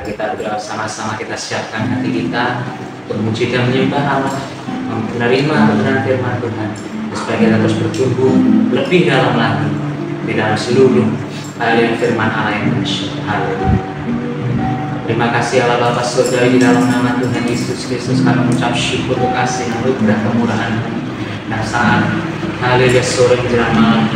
Kita berdoa sama-sama, kita siapkan hati kita untuk memuji dan menyembah Allah, menerima kebenaran firman Tuhan, supaya kita terus bertumbuh lebih dalam lagi di dalam seluruh aliran firman Allah yang dahsyat. Haleluya. Terima kasih Allah Bapa Surgawi, di dalam nama Tuhan Yesus Kristus kami mengucap syukur untuk kasih anugerah kemurahan dan saat haleluya sore menjelang malam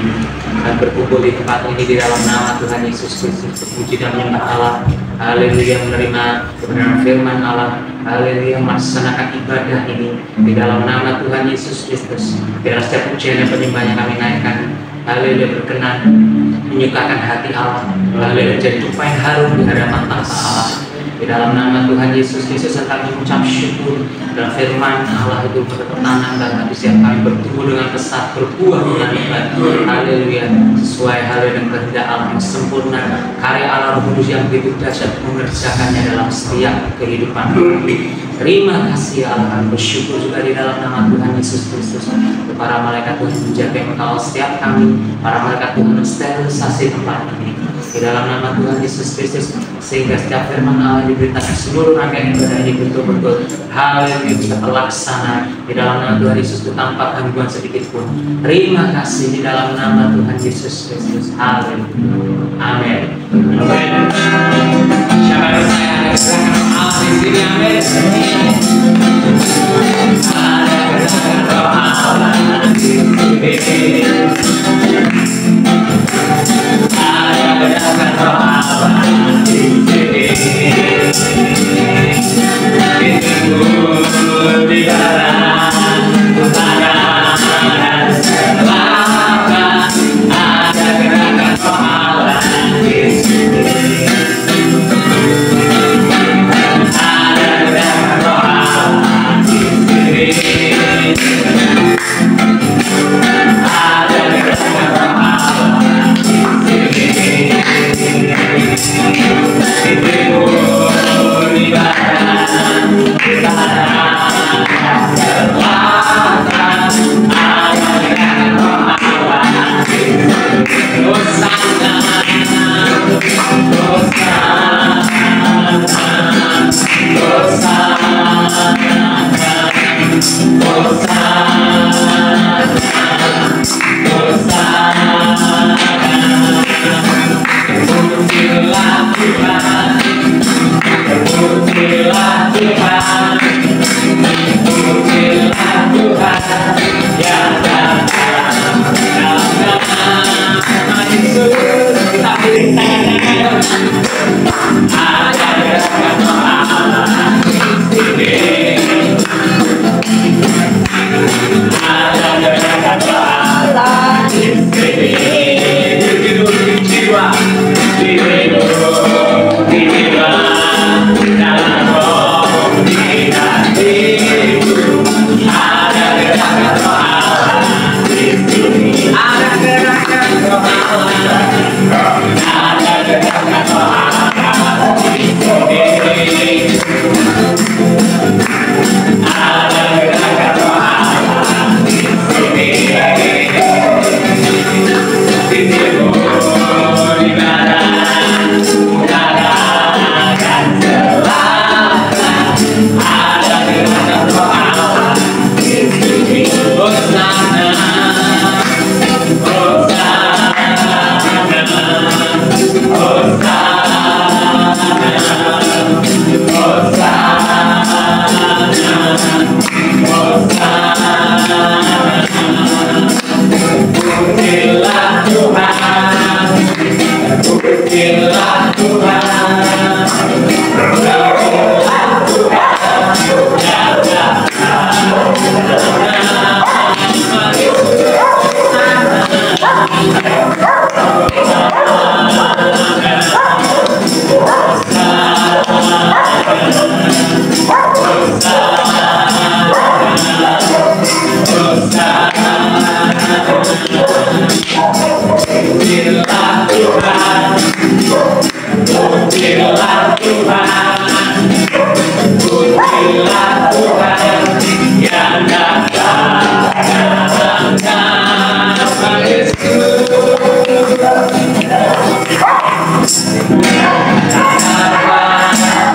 dan berkumpul di tempat ini di dalam nama Tuhan Yesus Kristus, puji dan menyembah Allah. Haleluya, menerima kebenaran firman Allah. Haleluya, melaksanakan ibadah ini di dalam nama Tuhan Yesus Kristus. Biar setiap pujian dan penyembah yang kami naikkan, haleluya, berkenan menyukakan hati Allah. Haleluya, jadi tupai harum di hadapan tahta Allah. Di dalam nama Tuhan Yesus Kristus kami mengucap syukur dan firman Allah itu bertanam dan hati setiap kami bertumbuh dengan pesat, berbuah dengan lebat. Haleluya, sesuai haleluya dengan kehendak Allah yang sempurna. Karya Allah Roh Kudus yang begitu dahsyat mengerjakannya dalam setiap kehidupan kami. Terima kasih Allah, kami bersyukur juga di dalam nama Tuhan Yesus Kristus. Para malaikat Tuhan menjaga engkau setiap kami, para malaikat Tuhan mensterilisasi tempat ini di dalam nama Tuhan Yesus Kristus, sehingga setiap firman Allah diberitakan seluruh rangkaian ibadah ini betul-betul haleluya bisa terlaksana di dalam nama Tuhan Yesus tanpa gangguan sedikit pun. Terima kasih di dalam nama Tuhan Yesus Kristus. Haleluya. Amin. Amin. Siapa yang percaya ada gerakan Allah di sini? Amin. Ada gerakan roh Allah di sini. Ada gerakan roh Allah di sini. Di timur, di barat, utara, dan selatan. Ada gerakan roh Allah di sini. Ada gerakan roh Allah di sini. Ada gerakan roh Allah di sini. Di timur, di barat, utara, dan selatan. Ada gerakan roh Allah di sini. Hosana, Hosana, Pujilah Tuhan, pujilah Tuhan, pujilah Tuhan yang datang dalam nama Yesus. Kita beri tangan. Ada gerakan roh Allah di sini. Ada gerakan roh Allah di sini. Di jiwa, di hidup, di jiwa, dalam roh, di hatiku. Ada gerakan roh Allah di sini. Ada gerakan roh Allah. Ada gerakan roh Allah di sini. Ada gerakan roh Allah di sini. Di timur, di barat, utara, dan selatan. Ada gerakan roh Allah di sini. Hosana, Hosana, Hosana, pujilah Tuhan, pujilah Tuhan, pujilah Tuhan yang pujilah Tuhan, pujilah Tuhan, pujilah Tuhan yang datang dalam nama Yesus. Ada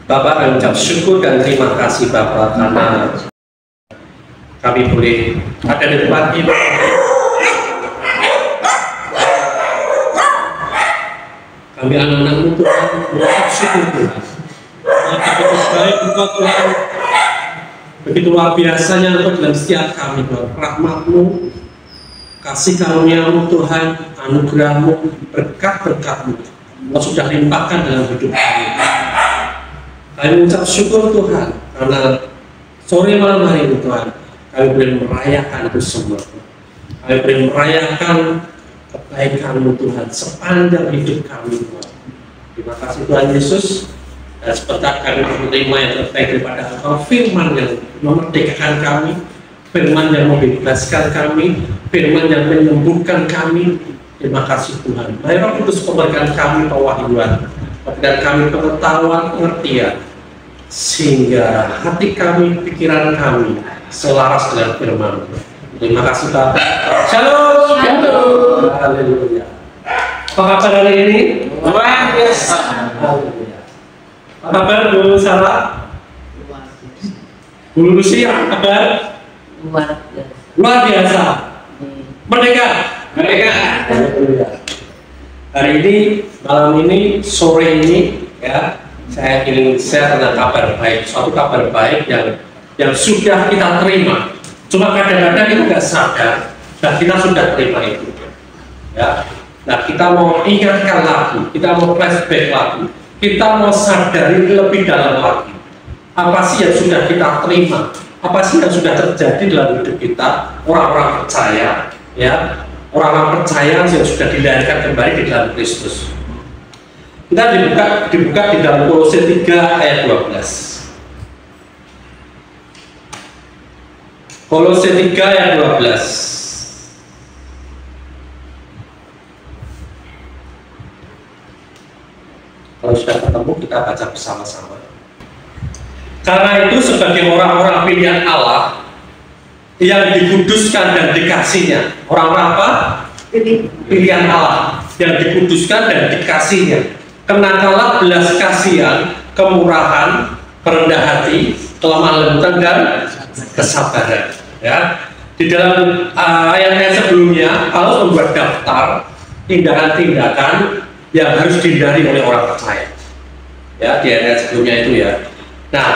Bapak, kami ucap syukur dan terima kasih Bapak karena kami boleh ada di tempat ini. Kami anak-anak-Mu Tuhan, mengucap syukur Tuhan. Begitu baik Engkau Tuhan, begitu luar biasanya Engkau dalam setiap kami Tuhan. Rahmat-Mu, kasih karunia-Mu Tuhan, anugerah-Mu, berkat-berkat-Mu Engkau sudah limpahkan dalam hidup kami. Kami mengucap syukur Tuhan karena sore malam hari ini Tuhan kami boleh merayakan itu semua. Kami boleh merayakan kebaikan-Mu Tuhan sepanjang hidup kami Tuhan. Terima kasih Tuhan Yesus. Dan sebentar kami menerima yang terbaik daripada Engkau, firman yang memerdekakan kami, firman yang membebaskan kami, firman yang menyembuhkan kami. Terima kasih Tuhan. Mari Roh Kudus memberikan kami pewahyuan, berikan kami pengetahuan, pengertian, sehingga hati kami, pikiran kami selaras dengan firman. Terima kasih Bapak. Shalom. Shalom. Haleluya. Apa kabar hari ini? Luar biasa. Haleluya. Apa kabar Bu Sarah? Bu Lucy, apa kabar? Luar biasa. Merdeka. Merdeka. Haleluya. Hari ini, malam ini, sore ini, ya, saya ingin share tentang kabar baik, suatu kabar baik yang sudah kita terima. Cuma kadang-kadang kita nggak sadar, dan kita sudah terima itu. Ya, nah kita mau ingatkan lagi, kita mau flashback lagi, kita mau sadari lebih dalam lagi. Apa sih yang sudah kita terima? Apa sih yang sudah terjadi dalam hidup kita? Orang-orang percaya, ya. Orang-orang percaya yang sudah dilahirkan kembali di dalam Kristus. Kita dibuka di dalam Kolose 3 ayat 12. Kolose 3 ayat 12. kita baca bersama-sama. Karena itu sebagai orang-orang pilihan Allah yang dikuduskan dan dikasihnya, orang-orang apa? Pilihan Allah yang dikuduskan dan dikasihnya. Kenakanlah belas kasihan, kemurahan, kerendah hati, kelemahan lembutan dan kesabaran. Ya, di dalam ayat-ayat sebelumnya, Paulus membuat daftar tindakan-tindakan yang harus dihindari oleh orang percaya. Ya, di ayat sebelumnya itu ya. Nah,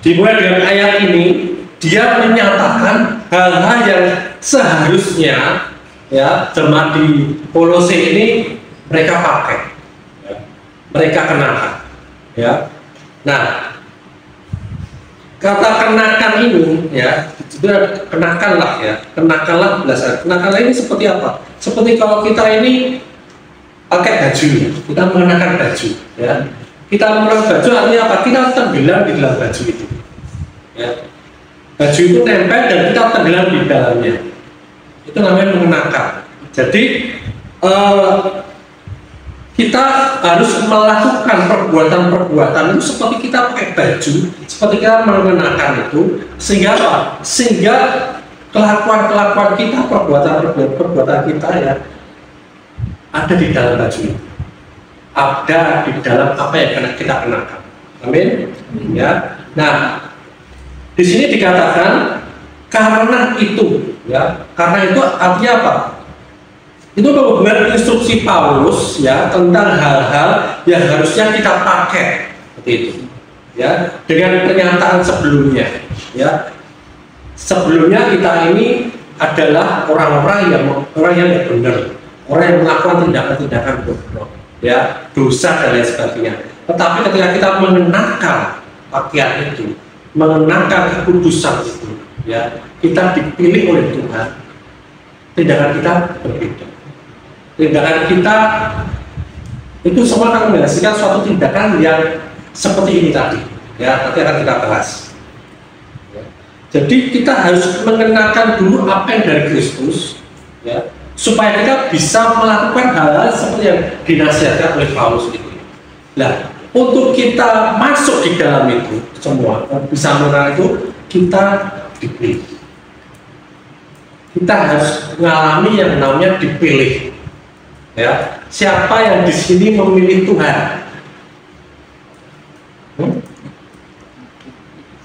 dimulai dengan ayat ini, dia menyatakan hal-hal yang seharusnya ya jemaat di Kolose ini mereka pakai, ya, mereka kenakan. Ya, nah, kata kenakan ini ya, sudah kenakanlah ya, kenakanlah belasan. Kenakanlah ini seperti apa? Seperti kalau kita ini pakai baju, kita mengenakan baju, ya. Kita mengenakan baju artinya apa? Kita tenggelam di dalam baju itu. Ya. Baju itu nempel dan kita tenggelam di dalamnya. Itu namanya mengenakan. Jadi kita harus melakukan perbuatan-perbuatan itu seperti kita pakai baju, seperti kita mengenakan itu, sehingga apa? Sehingga kelakuan-kelakuan kita, perbuatan kita ya ada di dalam baju itu, ada di dalam apa yang kita kenakan. Amin. Ya. Nah, di sini dikatakan karena itu, ya, karena itu artinya apa? Itu benar instruksi Paulus ya tentang hal-hal yang harusnya kita pakai seperti itu, ya, dengan pernyataan sebelumnya, ya. Sebelumnya kita ini adalah orang-orang yang benar, orang yang melakukan tindakan-tindakan bodoh, ya, dosa dan lain sebagainya. Tetapi ketika kita mengenakan pakaian itu, mengenakan kekudusan itu, ya, kita dipilih oleh Tuhan, tindakan kita berbeda. Tindakan kita itu semua akan menghasilkan suatu tindakan yang seperti ini tadi, ya, nanti akan kita bahas. Jadi kita harus mengenakan dulu apa yang dari Kristus, ya, supaya kita bisa melakukan hal-hal seperti yang dinasihatkan oleh Paulus itu. Nah, untuk kita masuk di dalam itu semua, bisa mengenal itu, kita dipilih. Kita harus mengalami yang namanya dipilih. Ya, siapa yang di sini memilih Tuhan?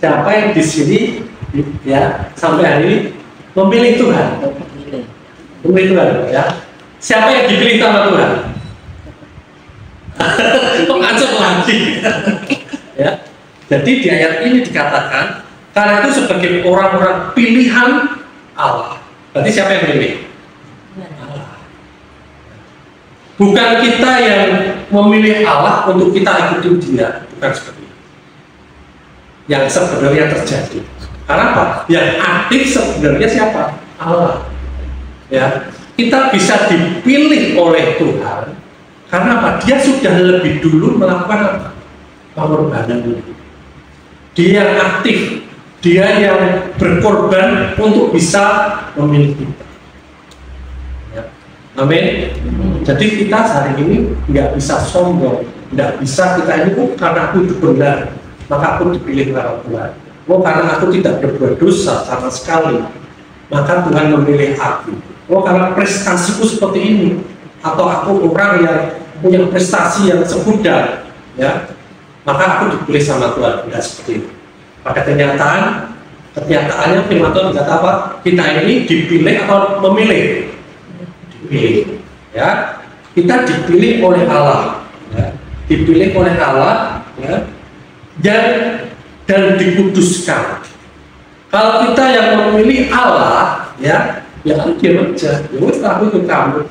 Siapa yang di sini ya sampai hari ini memilih Tuhan? Memilih Tuhan, ya. Siapa yang dipilih sama Tuhan? Mengajak lagi. Ya. Jadi di ayat ini dikatakan karena itu sebagai orang-orang pilihan Allah. Berarti siapa yang memilih? Bukan kita yang memilih Allah untuk kita ikutin Dia, bukan seperti itu. Yang sebenarnya terjadi. Karena apa? Yang aktif sebenarnya siapa? Allah. Ya, kita bisa dipilih oleh Tuhan karena apa? Dia sudah lebih dulu melakukan apa? Pengorbanan itu. Dia yang aktif, dia yang berkorban untuk bisa memilih kita. Ya. Amin. Jadi kita hari ini nggak bisa sombong, nggak bisa kita ini karena aku itu benar, maka aku dipilih oleh Tuhan. Oh, karena aku tidak berbuat dosa sama sekali, maka Tuhan memilih aku. Oh, karena prestasiku seperti ini, atau aku orang yang punya prestasi yang segudang, ya, maka aku dipilih sama Tuhan. Tidak seperti itu. Pada kenyataannya firman Tuhan berkata apa? Kita ini dipilih atau memilih? Dipilih. Ya, kita dipilih oleh Allah, ya. Dipilih oleh Allah, ya, dan dikuduskan. Kalau kita yang memilih Allah, ya kan dia aja. Ya wes aku ikut kamu.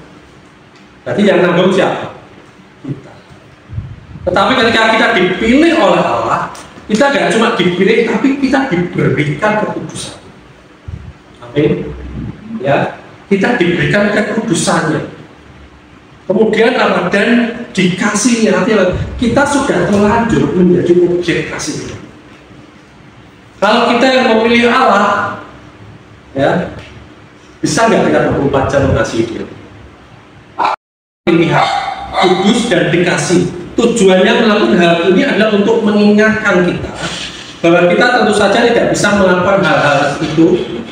Berarti yang nanggung siapa? Kita. Tetapi ketika kita dipilih oleh Allah, kita gak cuma dipilih, tapi kita diberikan kekudusan. Amin. Ya, kita diberikan kekudusannya. Kemudian apa? Dan dikasihnya, artinya kita sudah terlanjur menjadi objek kasih. Kalau kita yang memilih Allah, ya, bisa nggak kita 24 jam mengasihi Dia? Pilihan, kudus dan dikasih. tujuannya melakukan hal ini adalah untuk mengingatkan kita bahwa kita tentu saja tidak bisa melakukan hal-hal itu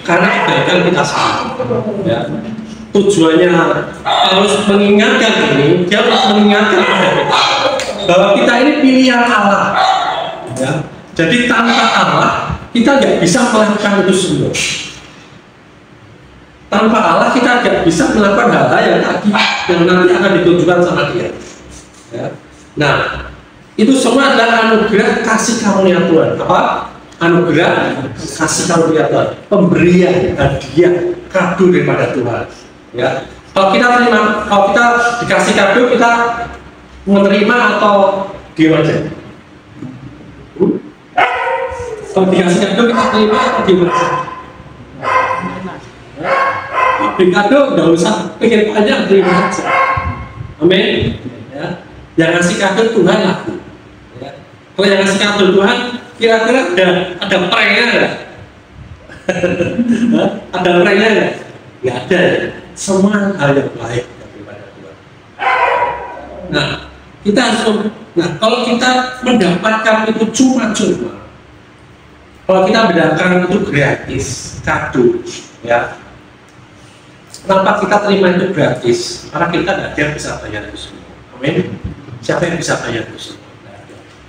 karena kebaikan kita sendiri. Ya. Tujuannya harus mengingatkan ini, dia harus mengingatkan kepada kita bahwa kita ini pilihan Allah. Ya. Jadi tanpa Allah kita tidak bisa melakukan itu semua. Tanpa Allah kita tidak bisa melakukan hal-hal yang tadi yang nanti akan ditunjukkan sama dia. Ya. Nah, itu semua adalah anugerah kasih karunia Tuhan. Apa? Anugerah kasih karunia Tuhan, pemberian, hadiah, kado daripada Tuhan. Ya. Kalau kita terima, kalau kita dikasih kado, kita menerima atau diam aja? Kalau dikasih kado kita terima atau diam aja? Beri kado nggak usah pikir panjang, terima aja. Amin. Ya. Yang ngasih kado Tuhan aku. Ya. Kalau yang ngasih kado Tuhan, kira-kira ada pranknya nggak? Ada pranknya nggak? Nggak ada. Semua hal yang baik daripada Tuhan. Nah, kita harus. Nah, kalau kita mendapatkan itu cuma-cuma, kalau kita mendapatkan itu gratis, kado, ya. Kenapa kita terima itu gratis? Karena kita nggak ada yang bisa bayar itu semua. Amin. Siapa yang bisa bayar itu semua?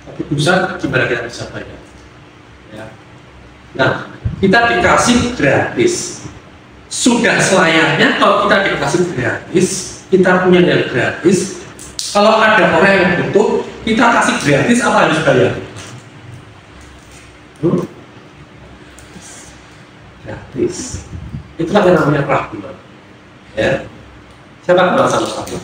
Tapi dosa gimana kita bisa bayar? Ya. Nah, kita dikasih gratis. Sudah selayaknya kalau kita dikasih gratis, kita punya yang gratis. Kalau ada orang yang butuh, kita kasih gratis apa harus bayar? Gratis. Itulah yang namanya rahmat. Ya, siapa kenal sama-sama?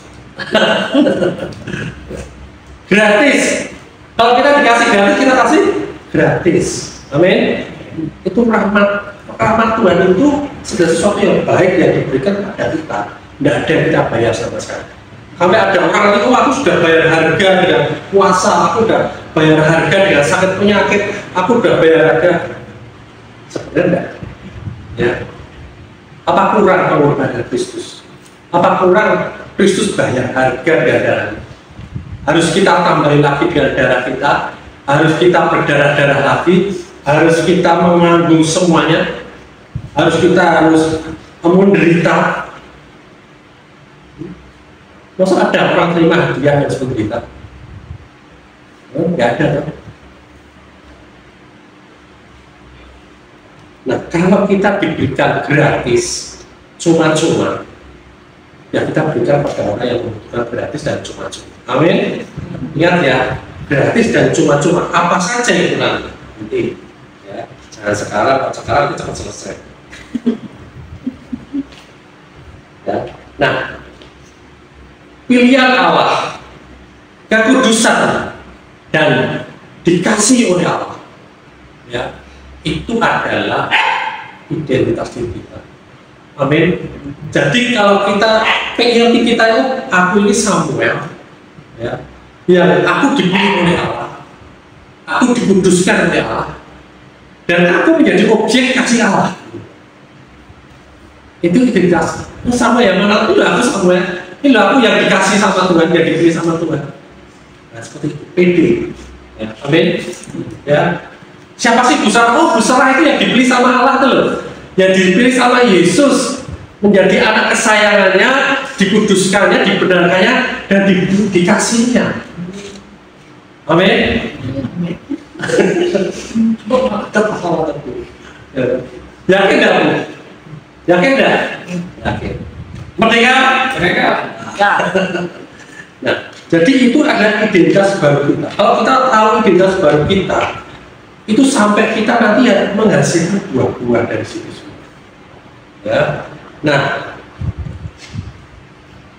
Gratis. Kalau kita dikasih gratis, kita kasih gratis. Amin. Itu rahmat Tuhan itu sudah sesuatu yang baik yang diberikan kepada kita. Tidak ada yang kita bayar sama sekali. Sampai ada orang itu, aku sudah bayar harga dengan puasa, aku sudah bayar harga dengan sakit penyakit, aku sudah bayar harga. Sebenarnya enggak. Ya. Apa kurang pengorbanan Kristus? Apa kurang Kristus bayar harga darah? Harus kita tambahin lagi dengan darah kita, harus kita berdarah-darah lagi, harus kita mengandung semuanya, harus menderita. Masa ada orang terima hadiah yang seperti kita? Enggak ada. Nah, kalau kita diberikan gratis, cuma-cuma, ya kita berikan pada orang yang membutuhkan gratis dan cuma-cuma. Amin. Ingat ya, gratis dan cuma-cuma. Apa saja itu nanti. Ya, jangan sekarang kita cepat selesai. Ya. Nah, pilihan Allah, kekudusan dan dikasih oleh Allah. Ya. Itu adalah identitas diri kita. Amin. Jadi kalau kita pengen kita itu, aku ini Samuel, ya, yang aku dipilih oleh Allah, aku dikuduskan oleh Allah, dan aku menjadi objek kasih Allah. Itu identitas. Sama yang mana itu aku Samuel, ini aku yang dikasih sama Tuhan, yang dipilih sama Tuhan. Nah seperti itu, pede. Ya, amin. Ya. Siapa sih Busara? Oh, Busara itu yang dipilih sama Allah itu loh. Yang dipilih sama Yesus menjadi anak kesayangannya, dikuduskannya, dibenarkannya, dan dikasihnya. Amin. Yakin enggak, Bu? Yakin enggak? Yakin. Merdeka? Merdeka. Ya. Nah, jadi itu adalah identitas baru kita. Kalau kita tahu identitas baru kita, itu sampai kita nanti ya menghasilkan buah-buah dari situ semua. Ya. Nah,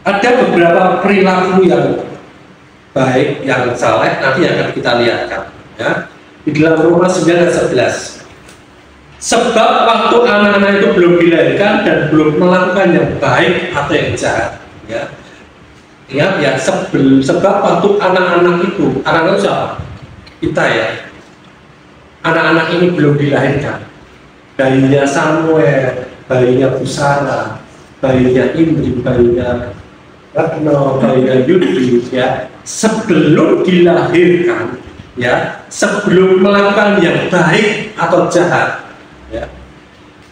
ada beberapa perilaku yang baik, yang saleh nanti akan kita lihatkan. Ya. Di dalam Roma 9 dan 11. Sebab waktu anak-anak itu belum dilahirkan dan belum melakukan yang baik atau yang jahat. Ya. Ingat ya, sebab waktu anak-anak itu siapa? Kita ya. Anak-anak ini belum dilahirkan. Bayinya Samuel, bayinya Busara, bayinya Indri, bayinya Retno Bayayudi ya, sebelum dilahirkan ya, sebelum melakukan yang baik atau jahat ya,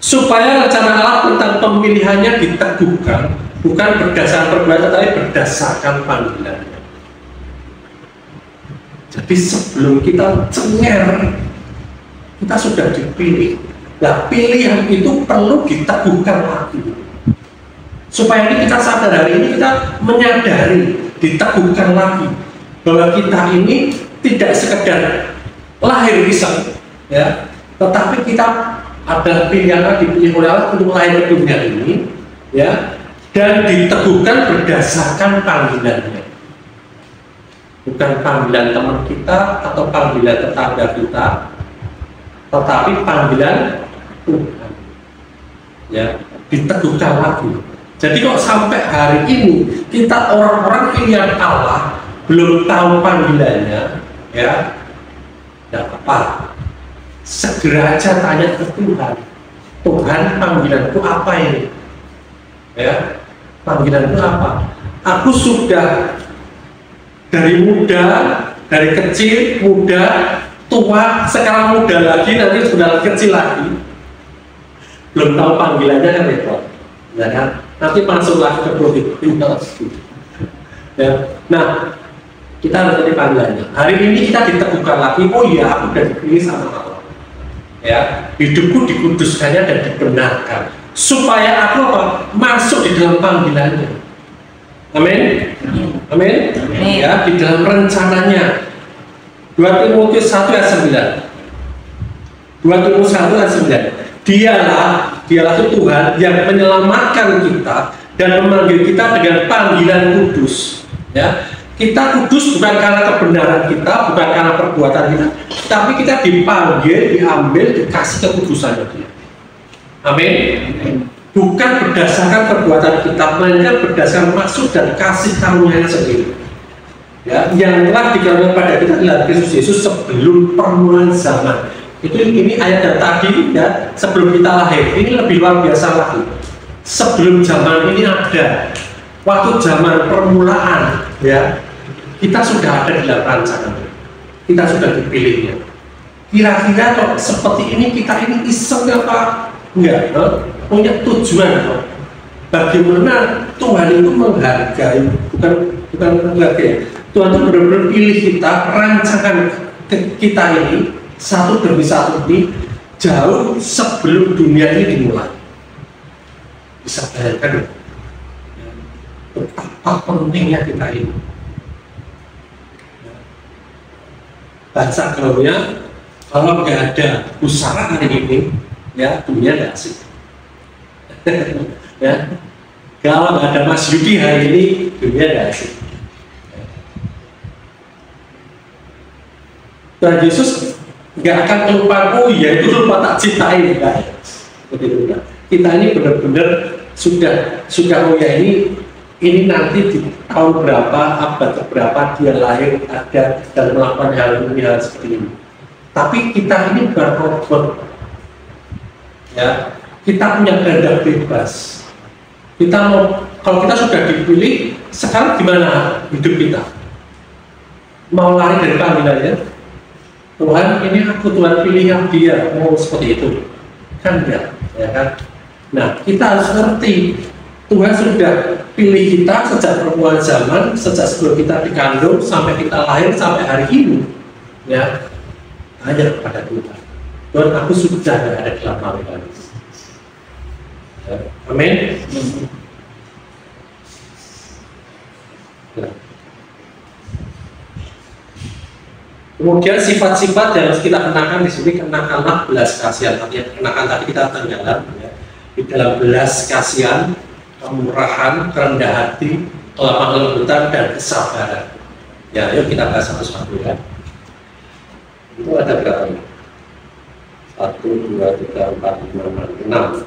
supaya rencana Allah tentang pemilihannya diteguhkan bukan berdasarkan perbuatan tapi berdasarkan panggilannya. Jadi sebelum kita cengar, kita sudah dipilih. Nah, pilihan itu perlu diteguhkan lagi. Supaya ini kita sadar, hari ini kita menyadari, diteguhkan lagi bahwa kita ini tidak sekedar lahir iseng, ya, tetapi kita ada pilihan dipilih oleh Allah untuk lahir ke dunia ini, ya, dan diteguhkan berdasarkan panggilannya, bukan panggilan teman kita atau panggilan tetangga kita, tetapi panggilan Tuhan, ya, diteguhkan lagi. Jadi kok sampai hari ini kita orang-orang pilihan Allah belum tahu panggilannya, ya, tidak apa. Segera aja tanya ke Tuhan. Tuhan, panggilanku apa ini? Ya, panggilanku apa? Aku sudah dari muda, dari kecil, muda, tua, sekarang muda lagi, nanti sudah kecil lagi. Belum tahu panggilannya kan repot, ya kan? Nanti masuk lagi ke produktivitas. Ya. Nah, kita harus cari panggilannya. Hari ini kita diteguhkan lagi, oh iya, aku sudah dipilih sama Allah. Ya, hidupku dikuduskannya dan dibenarkan supaya aku apa? Masuk di dalam panggilannya. Amin. Amin. Ya, di dalam rencananya. 2 Timotius 1 ayat 9. 2 Timotius 1 ayat 9. Dialah itu Tuhan yang menyelamatkan kita dan memanggil kita dengan panggilan kudus. Ya, kita kudus bukan karena kebenaran kita, bukan karena perbuatan kita, tapi kita dipanggil, diambil, dikasih kekudusannya Dia. Amin. Bukan berdasarkan perbuatan kita, melainkan berdasarkan maksud dan kasih karunia-Nya sendiri. Ya, yang telah dikaruniakan pada kita adalah Kristus Yesus sebelum permulaan zaman. Ini ayat yang tadi ya, sebelum kita lahir. Ini lebih luar biasa lagi. Sebelum zaman ini ada, waktu zaman permulaan ya, kita sudah ada di dalam rancangan. Kita sudah dipilihnya. Kira-kira kok seperti ini kita ini iseng apa? Enggak, punya tujuan kok. Bagaimana Tuhan itu menghargai, bukan menghargai. Tuhan itu benar-benar pilih kita, rancangan kita ini satu demi satu ini jauh sebelum dunia ini dimulai. Bisa bayangkan betapa pentingnya kita ini. Baca gaulnya, kalau nggak ada pusara hari ini, ya dunia nggak asik. Ya, kalau nggak ada Mas Yudi hari ini, dunia nggak asik. Tuhan Yesus nggak akan kelupaan, oh iya itu lupa tak cintain, enggak. Kita ini benar-benar sudah oh ya ini nanti di tahun berapa, abad berapa dia lahir, ada dan melakukan hal seperti ini. Tapi kita ini bukan robot, ya. Kita punya kehendak bebas. Kita mau, kalau kita sudah dipilih, sekarang gimana hidup kita? Mau lari dari panggilannya? Tuhan, ini aku Tuhan pilih yang dia mau seperti itu, kan enggak, ya kan? Nah, kita harus ngerti Tuhan sudah pilih kita sejak permulaan zaman, sejak sebelum kita dikandung sampai kita lahir sampai hari ini, ya, hanya kepada Tuhan. Tuhan, aku sudah ada di dalam panggilan. Ya, amin. Ya. Kemudian sifat-sifat yang harus kita kenakan di sini, kenakanlah belas kasihan. Artinya kenakan tadi kita tanggalan, ya. Di dalam belas kasihan, kemurahan, kerendah hati, kelemah lembutan dan kesabaran. Ya, yuk kita bahas satu-satu ya. Itu ada berapa ini? 1, 2, 3, 4, 5, 6.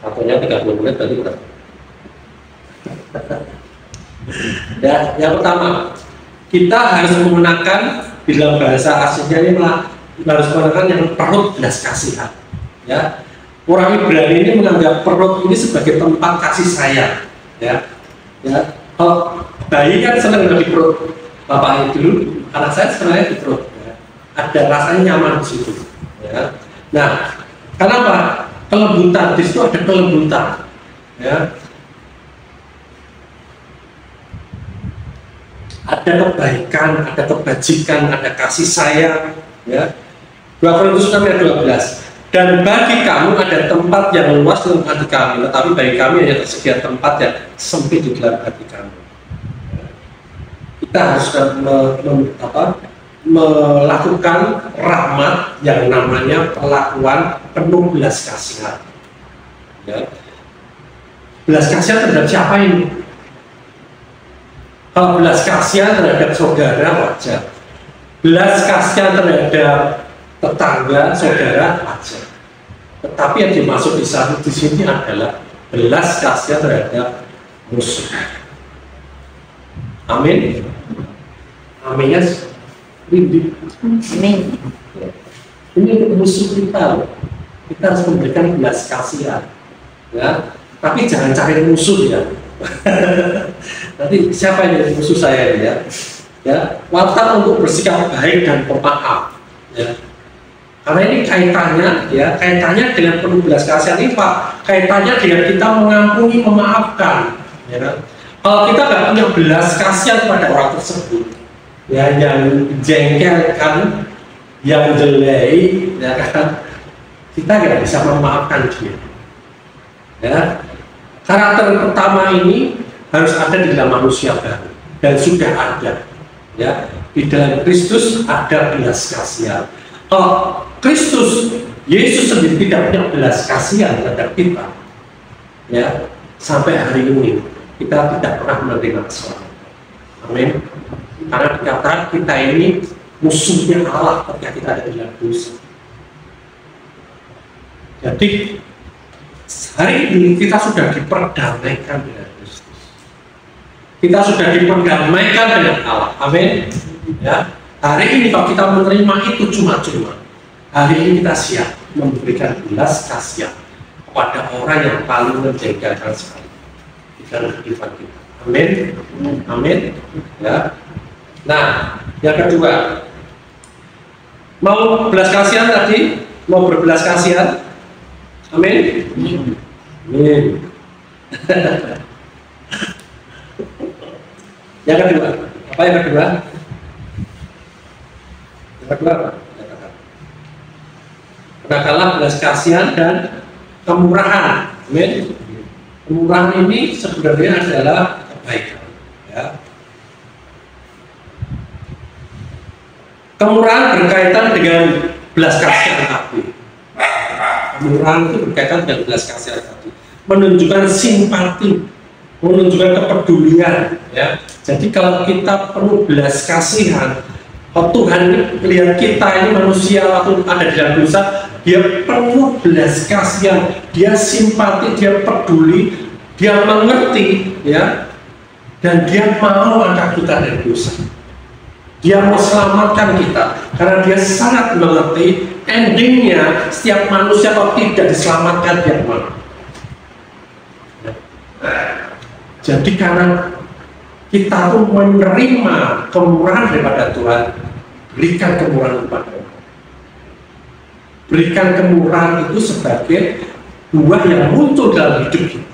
Satunya 30 menit tadi kita. Ya, yang pertama, kita harus menggunakan di dalam bahasa aslinya ini harus menggunakan yang perut belas kasihan. Ya, Orang Ibrani ini menganggap perut ini sebagai tempat kasih sayang, ya. Kalau bayi kan senang di perut bapaknya dulu, anak saya sebenarnya di perut, ya. Ada rasanya nyaman di situ, ya. Nah, kenapa? Kelembutan di situ ada kelembutan, ya. Ada kebaikan, ada kebajikan, ada kasih sayang, ya. 2 Korintus 6 ayat 12. Dan bagi kamu ada tempat yang luas dalam hati kami, tetapi bagi kami hanya tersedia tempat yang sempit di dalam hati kami. Kita harus melakukan rahmat yang namanya perlakuan penuh belas kasihan. Ya. Belas kasihan terhadap siapa ini? Kalau belas kasihan terhadap saudara wajar, belas kasihan terhadap tetangga, saudara wajar. Tetapi yang dimaksud di sini adalah belas kasihan terhadap musuh. Amin. Aminnya rindu. Amin. Ini untuk musuh kita. Kita harus memberikan belas kasihan. Ya. Tapi jangan cari musuh ya. Nanti siapa yang musuh saya ya? Ya, watak untuk bersikap baik dan pemaaf. Ya. Karena ini kaitannya dengan penuh belas kasihan ini Pak, kaitannya dengan kita mengampuni, memaafkan. Ya. Kalau kita nggak punya belas kasihan pada orang tersebut, ya, yang jengkelkan, yang jelek, ya kan, kita nggak bisa memaafkan dia. Ya. Karakter pertama ini harus ada di dalam manusia baru dan sudah ada. Ya, di dalam Kristus ada belas kasihan. Kalau Kristus, Yesus sendiri tidak punya belas kasihan terhadap kita, ya, sampai hari ini kita tidak pernah menerima keselamatan. Amin. Karena dikatakan kita ini musuhnya Allah ketika kita ada di dalam dosa. Jadi hari ini kita sudah diperdamaikan dengan Kristus. Kita sudah diperdamaikan dengan Allah. Amin. Ya. Hari ini kalau kita menerima itu cuma-cuma. Hari ini kita siap memberikan belas kasihan kepada orang yang paling menjengkelkan sekali di dalam kehidupan kita. Amin. Amin. Ya. Nah, yang kedua, mau belas kasihan tadi, mau berbelas kasihan. Amin. Amin. Yang kedua, apa yang kedua? Yang kedua apa? Kenakalah belas kasihan dan kemurahan. Amin. Kemurahan ini sebenarnya adalah kebaikan. Ya. Kemurahan berkaitan dengan belas kasihan tadi. Kemurahan itu berkaitan dengan belas kasihan tadi. Menunjukkan simpati, menunjukkan kepedulian. Ya. Jadi kalau kita perlu belas kasihan, kalau Tuhan melihat kita ini manusia waktu ada di dalam dosa, dia penuh belas kasihan, dia simpati, dia peduli, dia mengerti, ya, dan dia mau angkat kita dari dosa. Dia mau selamatkan kita karena dia sangat mengerti endingnya setiap manusia kalau tidak diselamatkan dia mau. Jadi karena kita pun menerima kemurahan daripada Tuhan, berikan kemurahan kepada Allah. Berikan kemurahan itu sebagai buah yang muncul dalam hidup kita.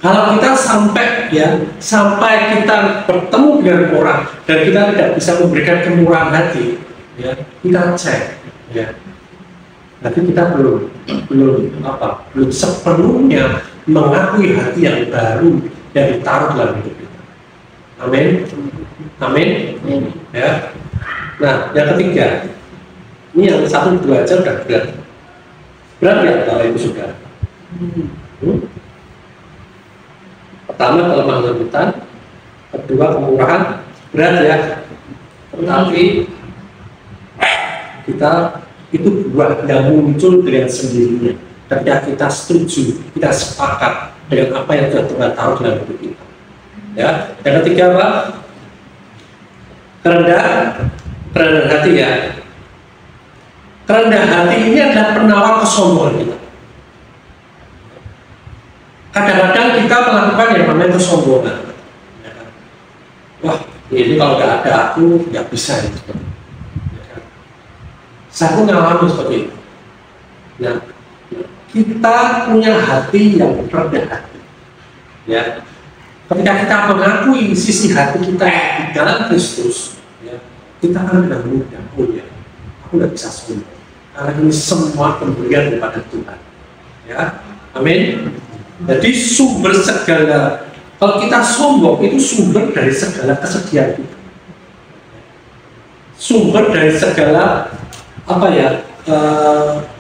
Kalau kita sampai kita bertemu dengan orang dan kita tidak bisa memberikan kemurahan hati, ya, kita cek, ya. Nanti kita belum sepenuhnya mengakui hati yang baru yang ditaruh dalam hidup kita. Amin. Amin. Ya. Nah, yang ketiga, ini yang 1, 2 aja udah berat. Berat ya kalau Ibu Saudara? Pertama kelemahan lembutan, kedua kemurahan, berat ya. Tetapi kita itu buah yang muncul dengan sendirinya. Ketika kita setuju, kita sepakat dengan apa yang sudah Tuhan taruh dalam hidup kita. Ya, yang ketiga apa? Kerendahan hati ya. Kerendahan hati ini adalah penawar kesombongan kita. Kadang-kadang kita melakukan yang namanya kesombongan. Ya kan? Wah, ini kalau nggak ada aku nggak bisa itu. Ya kan? Saya pun ngalamin seperti itu. Ya, kita punya hati yang rendah hati. Ya, ketika kita mengakui sisi hati kita yang di dalam Kristus, ya, kita akan dengan mudah punya. Aku nggak bisa sombong, karena ini semua pemberian daripada Tuhan. Ya, amin. Jadi sumber segala, kalau kita sombong itu sumber dari segala kesedihan kita, sumber dari segala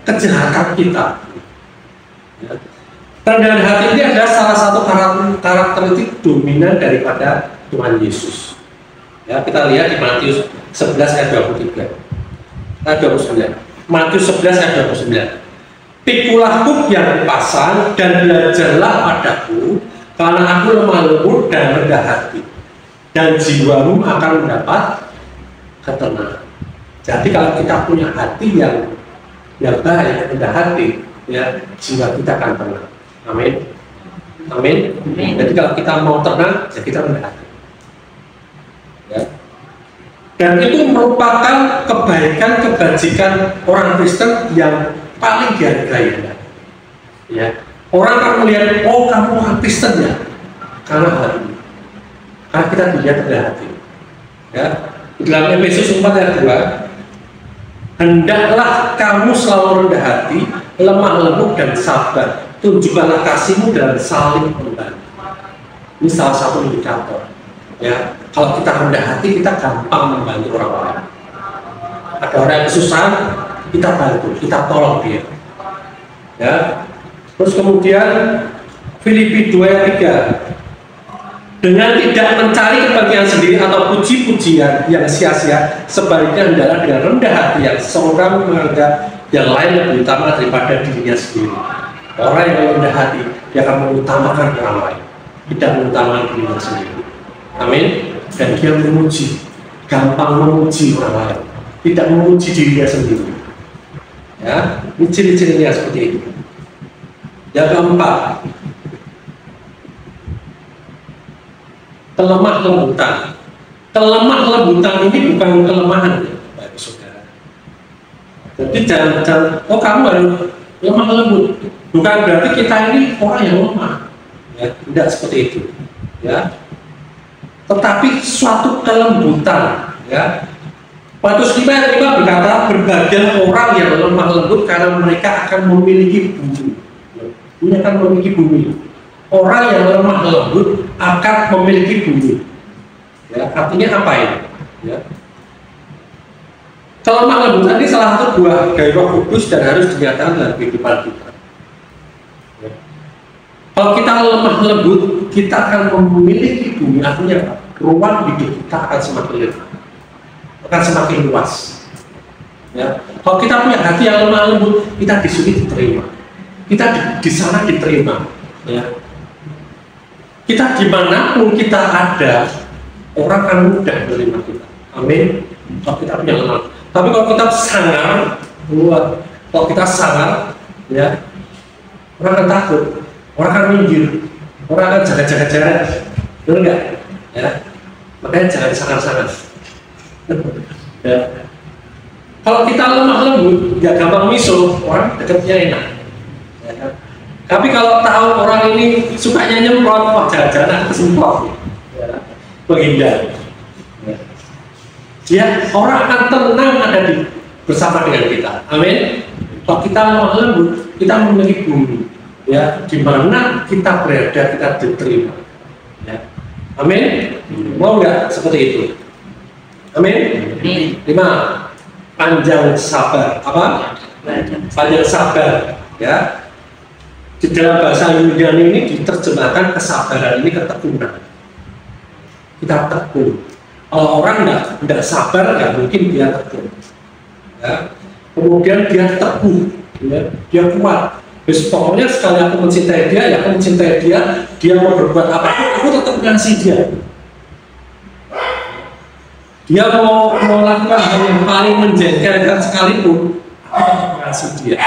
kejahatan kita. Ya. Kerendahan hati ini adalah salah satu karakteristik dominan daripada Tuhan Yesus. Ya, kita lihat di Matius 11 ayat 23. Ayat 29. Matius 11 ayat 29. Pikulah kuk yang pasang dan belajarlah padaku, karena aku lemah lembut dan rendah hati, dan jiwamu akan mendapat ketenangan. Jadi kalau kita punya hati yang baik, rendah hati, ya, jiwa kita akan tenang. Amin. Amin. Jadi kalau kita mau tenang, ya kita rendah hati. Ya. Dan itu merupakan kebajikan orang Kristen yang paling dihargai. Ya. Orang akan melihat, oh kamu orang Kristen ya, karena hati. Karena kita dilihat rendah hati. Ya. Di dalam Efesus 4 ayat 2, hendaklah kamu selalu rendah hati, lemah lembut dan sabar. Tunjukkanlah kasihmu dan saling membantu. Ini salah satu indikator. Ya, kalau kita rendah hati, kita gampang membantu orang lain. Ada orang yang kesusahan, kita bantu, kita tolong dia. Ya, terus kemudian Filipi 2 ayat 3, dengan tidak mencari kepentingan sendiri atau puji-pujian yang sia-sia, sebaliknya adalah dengan rendah hati yang seorang menganggap yang lain lebih utama daripada dirinya sendiri. Orang yang rendah hati, dia akan mengutamakan orang lain, tidak mengutamakan dirinya sendiri. Amin. Dan dia memuji, gampang memuji orang lain, tidak memuji dirinya sendiri. Ya, ini ciri-cirinya seperti itu. Yang keempat, kelemah lembutan. Kelemah lembutan ini bukan kelemahan, ya, Bapak Saudara. Jadi jangan, oh kamu harus lemah lembut. Bukan berarti kita ini orang yang lemah. Ya, tidak seperti itu. Ya. Tetapi suatu kelembutan. Ya. Matius 5 ayat 5 berkata, berbahagia orang yang lemah lembut karena mereka akan memiliki bumi. Ini akan memiliki bumi. Orang yang lemah lembut akan memiliki bumi. Ya, artinya apa ini? Ya. Kelemah lembutan ini salah satu buah dari Roh Kudus dan harus dinyatakan dalam kehidupan kita. Ya. Kalau kita lemah lembut, kita akan memiliki bumi. Artinya apa? Ruang hidup kita akan semakin lebar, akan semakin luas. Ya. Kalau kita punya hati yang lemah lembut, kita di sini diterima. Kita di sana diterima. Ya. Kita dimanapun kita ada, orang akan mudah menerima kita. Amin. Kalau kita punya lemah. Tapi kalau kita sangar, kalau kita sangar, ya, orang akan takut, orang akan minggir, orang akan jaga-jaga jarak, betul nggak? Ya, makanya jangan sangar-sangar. Ya. Kalau kita lemah lembut, nggak gampang misuh, orang dekatnya enak. Ya, kan? Tapi kalau tahu orang ini sukanya nyemprot, wah jangan-jangan kesemprot, ya, menghindar. Ya, orang akan tenang ada bersama dengan kita. Amin. Kalau kita lemah lembut, kita memiliki bumi. Ya, di mana kita berada, kita diterima. Ya. Amin. Mau nggak seperti itu? Amin. 5. Panjang sabar. Apa? Panjang sabar. Ya. Di dalam bahasa Yunani ini diterjemahkan kesabaran ini ketekunan. Kita tekun. Kalau orang tidak sabar, nggak mungkin dia tekun. Ya. Kemudian dia teguh, ya. Dia kuat. Pokoknya sekali aku mencintai dia, ya aku mencintai dia. Dia mau berbuat apapun, aku tetap mengasihi dia. Dia mau melakukan hal yang paling menjengkelkan sekalipun, aku tetap mengasihi dia.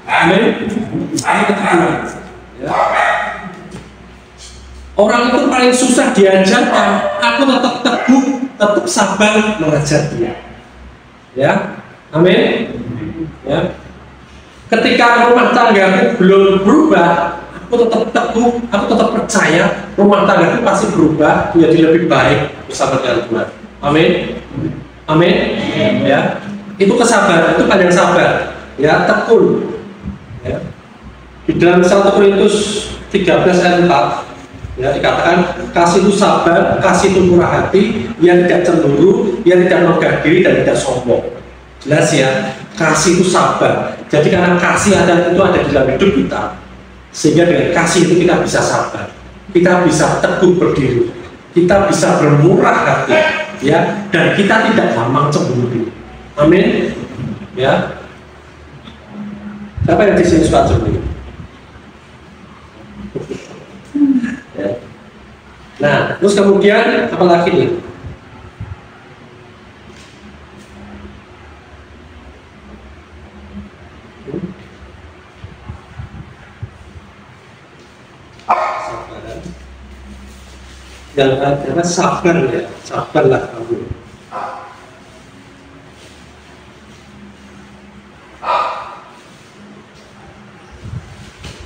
Amin. Ini keteguhan. Ya. Orang itu paling susah diajarkan, aku tetap teguh, tetap sabar mengajar dia. Ya, amin. Ya. Ketika rumah tanggaku belum berubah, aku tetap teguh, aku tetap percaya rumah tanggaku pasti berubah menjadi lebih baik bersama dengan Tuhan. Amin. Amin. Ya. Itu kesabaran, itu panjang sabar. Ya, tekun. Ya. Di dalam 1 Korintus 13 ayat 4 ya, dikatakan kasih itu sabar, kasih itu murah hati, yang tidak cemburu, yang tidak megah diri dan tidak sombong. Jelas ya, kasih itu sabar. Jadi karena kasih itu ada di dalam hidup kita, sehingga dengan kasih itu kita bisa sabar, kita bisa teguh berdiri, kita bisa bermurah hati, ya, dan kita tidak gampang cemburu. Amin. Ya. Siapa yang di sini suka cemburu? Ya. Nah, terus kemudian apa lagi nih? Sabaran. Yang ada sabar ya, sabarlah kamu.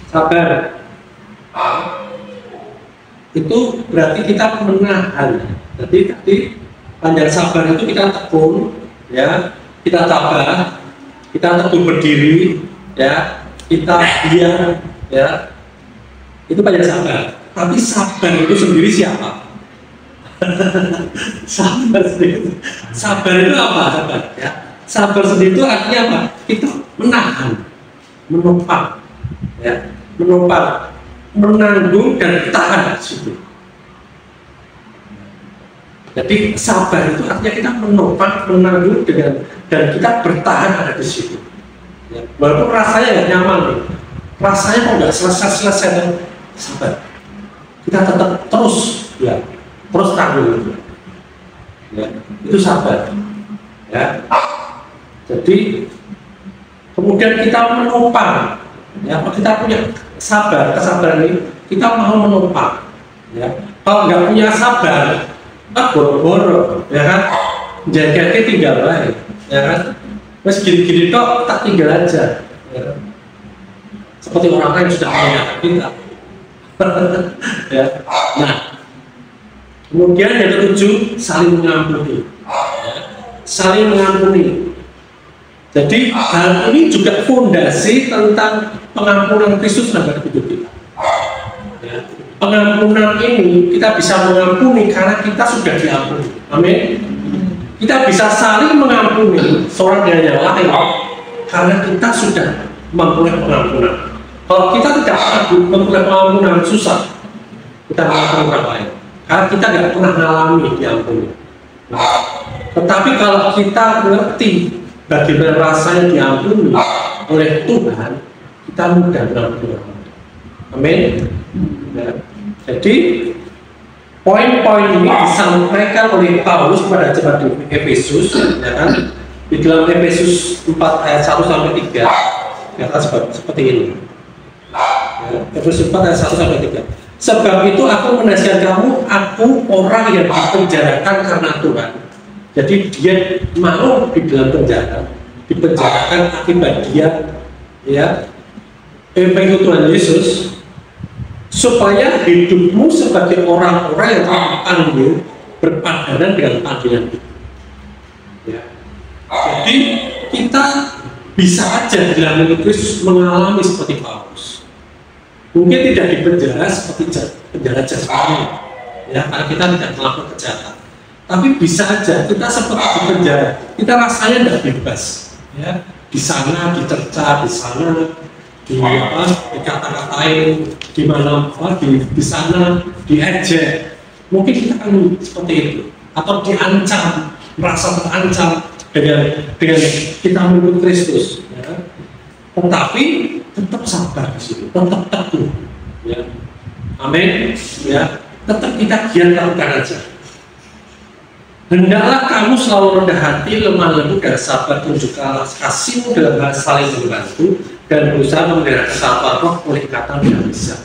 Sabar. Itu berarti kita menahan. Jadi panjang sabar itu kita tekun, ya, kita tabah, kita teguh berdiri, ya, kita diam, ya, itu panjang sabar. Tapi sabar itu sendiri siapa? Sabar itu apa? Sabar, ya. Sabar sendiri itu artinya apa? Kita menahan, menopang, ya, menopang, menanggung dan tahan di situ. Jadi sabar itu artinya kita menopang, menanggung dan kita bertahan ada di situ. Ya, walaupun rasanya nggak nyaman nih, rasanya kok nggak selesai dan sabar, kita tetap terus, ya, terus tanggung itu. Ya, itu sabar. Ya, jadi kemudian kita menopang. Ya, kita punya sabar, kesabaran ini kita mau menopang. Ya, kalau nggak punya sabar, boro-boro, ya kan, jaga tinggal baik, ya kan, mas gini-gini kok tak tinggal aja, ya kan? Seperti orang yang sudah mengingatkan kita. Ya. Nah, kemudian yang ketujuh, saling mengampuni, ya. Saling mengampuni. Jadi hal ini juga fondasi tentang pengampunan Kristus dalam hidup kita. Ya. Pengampunan ini kita bisa mengampuni karena kita sudah diampuni. Amin. Kita bisa saling mengampuni seorang dengan yang lain karena kita sudah memperoleh pengampunan. Kalau kita tidak memperoleh pengampunan, susah kita mengampuni orang lain karena kita tidak pernah mengalami diampuni. Nah, tetapi kalau kita mengerti bagaimana rasanya diampuni oleh Tuhan, kita mudah mengampuni orang lain. Amin. Ya. Jadi poin-poin ini disampaikan oleh Paulus pada jemaat di Efesus, ya kan? Di dalam Efesus 4 ayat 1 sampai 3, ya kan, seperti ini. Ya, Efesus 4 ayat 1 sampai 3. Sebab itu aku menasihatkan kamu, aku orang yang dipenjarakan karena Tuhan. Jadi dia mau di dalam penjara, dipenjarakan akibat dia, ya, mengikut Tuhan Yesus, supaya hidupmu sebagai orang-orang yang terpanggil berpadanan dengan panggilan itu. Ya. Jadi kita bisa aja dalam Kristus mengalami seperti Paulus. Mungkin tidak di penjara seperti penjara jasmani, ya, karena kita tidak melakukan kejahatan. Tapi bisa aja kita seperti di penjara, kita rasanya tidak bebas, ya. Di sana dicerca, di sana dikata-katain, di mana di sana diejek, mungkin kita akan seperti itu, atau diancam, merasa terancam dengan kita mengikut Kristus, ya. Tetapi tetap sabar di situ, tetap teguh, ya. Amin, ya. Tetap kita giat lakukan aja. Hendaklah kamu selalu rendah hati, lemah lembut dan sabar, tunjukkanlah kasihmu dalam hal saling membantu dan berusaha memelihara kesatuan roh oleh ikatan yang bisa.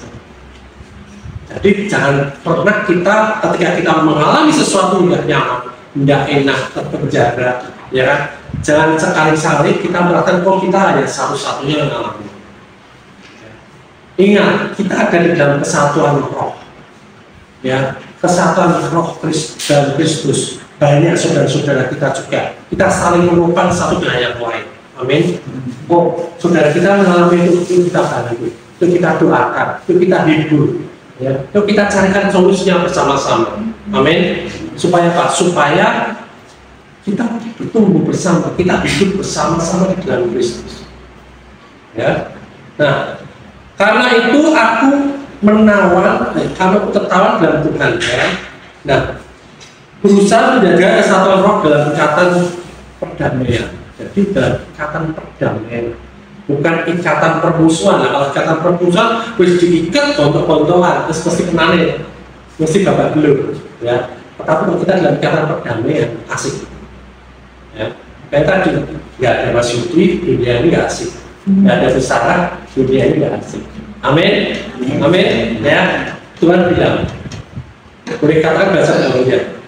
Jadi jangan pernah kita ketika kita mengalami sesuatu nggak nyaman, nggak enak, terpenjara, ya kan? Jangan sekali-kali kita merasakan kok kita hanya satu-satunya yang mengalami. Ingat, kita ada di dalam kesatuan roh, ya, kesatuan roh dan Kristus. Banyak saudara-saudara kita juga, kita saling merupakan satu dengan yang lain. Amin. Oh, saudara kita mengalami itu kita bantu, itu kita doakan, itu kita hibur, ya, itu kita carikan solusinya bersama-sama. Amin. Supaya apa? Supaya kita bertumbuh bersama, kita hidup bersama-sama di dalam Kristus. Ya. Nah, karena itu aku menawan, kalau tertawan dalam Tuhan, ya. Nah, berusaha menjaga kesatuan roh dalam ikatan perdamaian. Jadi dalam ikatan perdamaian, bukan ikatan permusuhan. Nah, kalau ikatan permusuhan harus diikat kontok-kontokan, terus mesti kenalin, mesti babak belur, ya. Tetapi kalau kita dalam ikatan perdamaian, asik, ya. Kayak tadi, nggak ada Mas Yudi, dunia ini nggak asik. Nggak ada Sarah, dunia ini nggak asik. Amin, amin, ya. Tuhan bilang, boleh katakan bahasa Indonesia.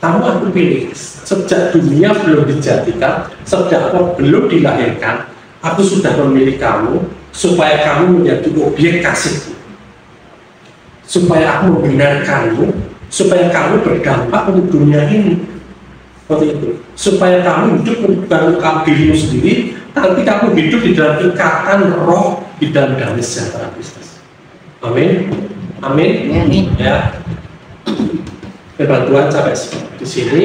Kamu pilih sejak dunia belum dijadikan, sejak aku belum dilahirkan, aku sudah memilih kamu supaya kamu menjadi objek kasihku, supaya aku membenarkanmu, supaya kamu berdampak untuk dunia ini, seperti itu, supaya kamu hidup bukan untuk dirimu sendiri, tapi kamu hidup di dalam ikatan roh, di dalam damai sejahtera Kristus. Amin, amin, ya. Firman Tuhan sampai di sini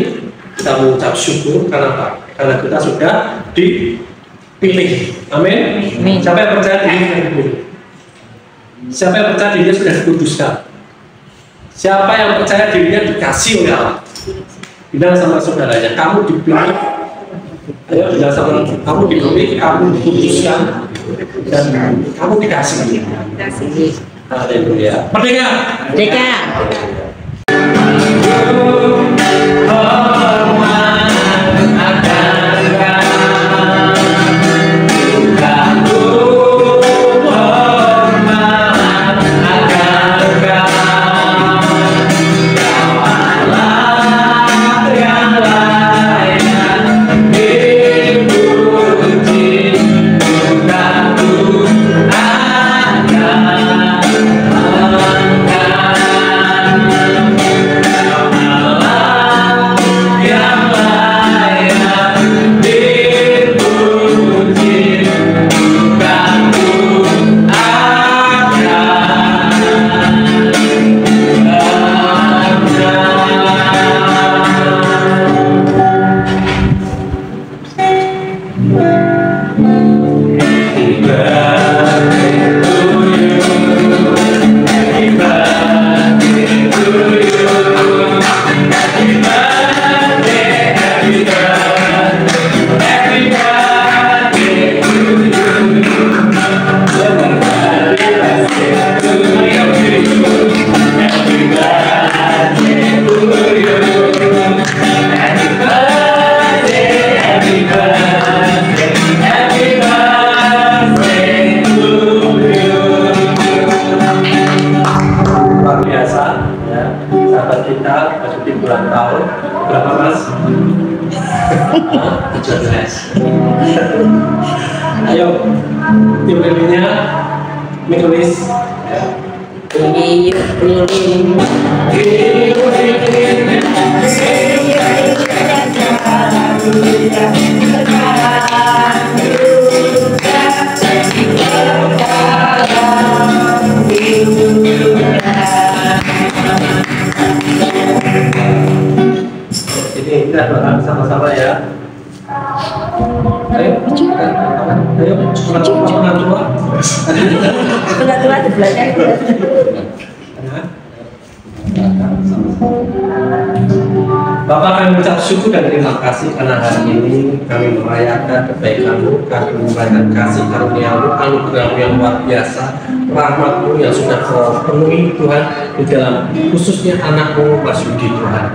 kita mengucap syukur karena apa? Karena kita sudah dipilih. Amin. Siapa yang percaya dirinya dipilih? Siapa yang percaya dirinya sudah dikuduskan? Siapa yang percaya dirinya dikasih oleh Allah? Bilang sama saudaranya, kamu dipilih. Ayo bilang sama kamu dipilih, kamu dikuduskan, dan kamu dikasih. Haleluya. Merdeka. Merdeka. Ayo, tim lainnya menulis. Jadi kita doakan sama-sama ya. Ayo, Tua di belakang. Bapak kami mengucap syukur dan terima kasih karena hari ini kami merayakan kebaikan-Mu, kami merayakan kasih karunia-Mu, anugerah-Mu yang luar biasa, rahmat-Mu yang sudah Kau penuhi Tuhan di dalam khususnya anak-Mu Mas Yudi Tuhan.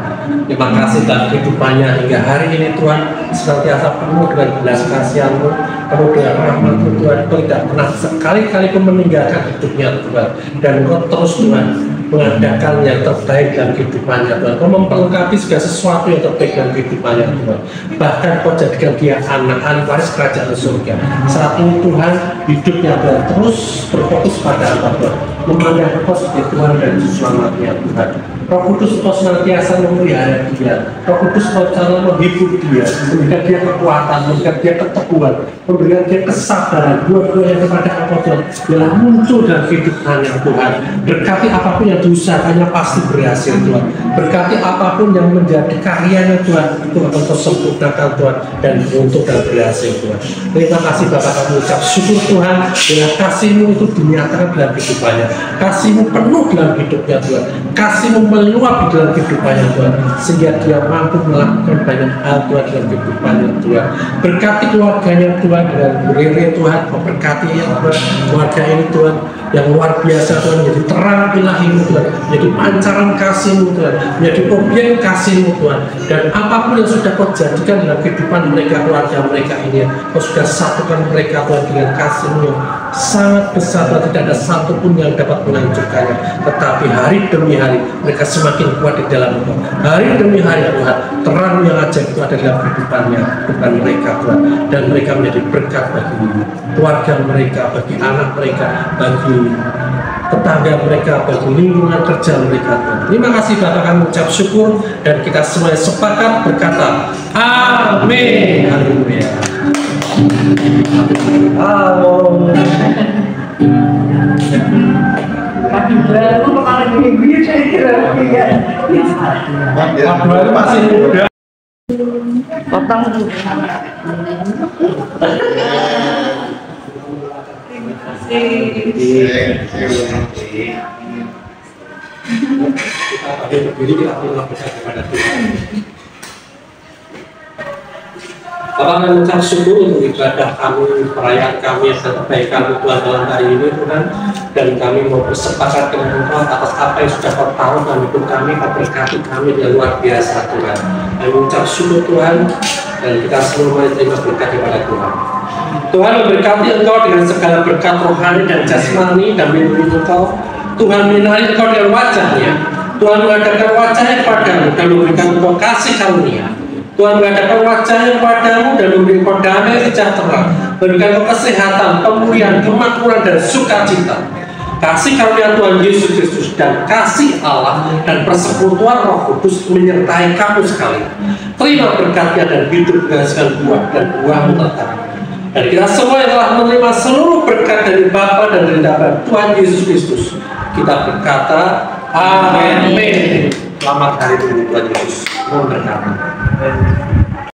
Terima kasih dalam kehidupannya hingga hari ini Tuhan, senantiasa penuh dengan belas kasihan-Mu, penuh dengan rahmat-Mu Tuhan. Kau tidak pernah sekali-kali pun meninggalkan hidupnya Tuhan, dan Kau terus Tuhan mengadakan yang terbaik dalam kehidupannya Tuhan. Kau memperlengkapi segala sesuatu yang terbaik dalam kehidupannya Tuhan. Bahkan Kau jadikan dia anak ahli waris kerajaan surga. Saat ini Tuhan, hidupnya Tuhan terus berfokus pada apa Tuhan? Memandang Kau sebagai Tuhan dan Juru Selamatnya Tuhan. Roh Kudus Kau senantiasa memelihara dia. Roh Kudus Kau selalu menghibur dia, memberikan dia kekuatan, memberikan dia keteguhan, memberikan dia kesabaran. Dua-duanya kepada Engkau Tuhan, biarlah muncul dalam kehidupannya Tuhan. Berkati apapun yang diusahakannya pasti berhasil Tuhan. Berkati apapun yang menjadi karyanya Tuhan, itu akan Kau sempurnakan Tuhan dan untuk dan berhasil Tuhan. Terima kasih Bapak, kami ucap syukur Tuhan, bila kasih-Mu itu dinyatakan dalam kehidupannya. Kasih-Mu penuh dalam hidupnya Tuhan. Kasih-Mu meluap di dalam kehidupannya Tuhan, sehingga dia mampu melakukan banyak hal Tuhan dalam kehidupannya Tuhan. Berkati keluarganya Tuhan dengan berdiri Tuhan, memberkati ya Tuhan, keluarga ini Tuhan yang luar biasa Tuhan, menjadi terang ilahi-Mu Tuhan, menjadi pancaran kasih-Mu Tuhan, menjadi objek kasih-Mu Tuhan. Dan apapun yang sudah Kau jadikan dalam kehidupan mereka, keluarga mereka ini, Kau sudah satukan mereka Tuhan dengan kasih-Mu yang sangat besar Tuhan. Tidak ada satupun yang dapat menghancurkannya, tetapi hari demi hari mereka semakin kuat di dalam Engkau. Hari demi hari Tuhan, terang yang ajaib itu ada dalam kehidupan mereka Tuhan, dan mereka menjadi berkat bagi keluarga mereka, bagi anak mereka, bagi tetangga mereka, bagi lingkungan kerja mereka Tuhan. Terima kasih Bapak, kami ucap syukur dan kita semuanya sepakat berkata amin. Haleluya. Masih muda. Potong. Kita berdiri, kita berdoa kepada Tuhan. Bapak, kami mengucap syukur untuk ibadah kami, perayaan kami yang terbaik kami Tuhan dalam hari ini Tuhan, dan kami mau bersepakat dengan Engkau atas apa yang sudah Kau tahu dalam hidup kami. Kau berkati kami yang luar biasa Tuhan. Kami mengucap syukur Tuhan, dan kita semua menerima berkat daripada Tuhan. Tuhan memberkati Engkau dengan segala berkat rohani dan jasmani, dan melindungi Engkau. Tuhan menyinari Engkau dengan wajah-Nya. Tuhan mengadakan wajah-Nya padamu dan memberikan Engkau kasih karunia. Tuhan mengadakan wajah-Nya padamu dan memberi Engkau damai sejahtera, memberikan Engkau kesehatan, pemulihan, kemakmuran dan sukacita. Kasih karunia Tuhan Yesus Kristus dan kasih Allah dan persekutuan Roh Kudus menyertai kamu sekalian. Terima berkat-Nya dan hidup menghasilkan buah, dan buah-Mu tetap. Dan kita semua yang telah menerima seluruh berkat dari Bapa dan dari Tuhan Yesus Kristus, kita berkata amin. Selamat hari Tuhan Yesus. Mohon berkata.